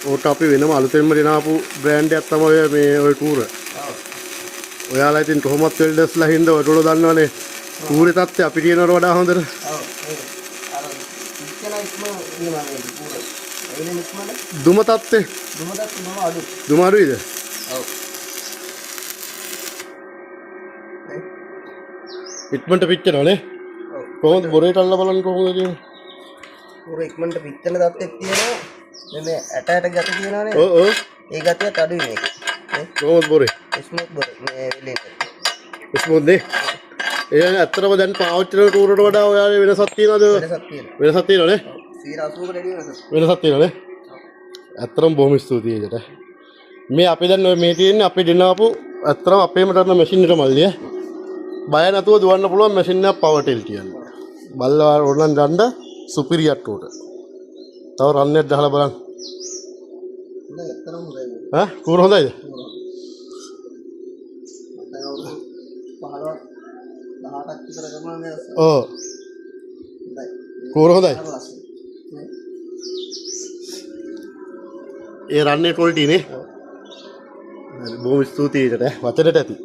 ඕට අපි වෙනම අලුතෙන්ම ගෙනාපු බ්‍රෑන්ඩ් එකක් තමයි මේ ඔය ටූර. ඔයාලා ඉතින් කොහොමත් වෙල්ඩර්ස්ලා හින්දා ඔයගොල්ලෝ දන්නවනේ ටූරේ තත්ත්වය අපි කියනවට වඩා හොඳට. ඔව් ඒක. අර ඉස්සෙල්ලා ඉක්ම නියමනේ ටූර. එන්නේ ඉක්මන. දුම තත්ත්වය. දුම අඩු. දුම අඩුයිද? ඔව්. ඉක්මනට පිච්චෙනවනේ. ඔව්. කොහොමද බොරේට අල්ල බලන්න කොහොමද කියන්නේ? ඌර ඉක්මනට පිච්චෙන තත්ත්වෙක් තියෙනවා. මේ ඇට ගත තියෙනවානේ. ඔව් ඔව්. ඒ ගතියත් අඩුයි මේක. නේ? කොහොමද බොරේ? ස්මූත් බොර මේ වෙලෙන්නේ. ස්මූත් නේ? ඒ ඇත්තටම දැන් පාවිච්චි කරන ටූරට වඩා ඔයාලේ වෙනසක් තියනවද? වෙනසක් තියෙනවනේ. 80කට වැඩි වෙනසක්. වෙනසක් තියෙනවනේ. ඇත්තටම බොහොම ස්තුතියි ඒකට. මේ අපි දැන් මේ තියෙන්නේ අපි ගෙනාවු ඇත්තටම අපේම තරන මැෂින් එක මල්ලිය. බය නැතුව දුවන්න පුළුවන් මැෂින් එකක් පවර් ටෙල් කියන්නේ. බල්ලා ඕනනම් ගන්න සුපිරියර් ටූට. තව රන් එකක් ගහලා බලන්න. නෑ ඇත්තටම හොඳයි. ඈ ටූර හොඳයිද? 15 18ක් විතර ගමන මේ රස. ඔව්. හොඳයි. ටූර හොඳයි. නේ. ඒ රන්නේ ක්වොලිටි නේ. බොහොම ස්තුතියි ඒකට වචනට ඇති.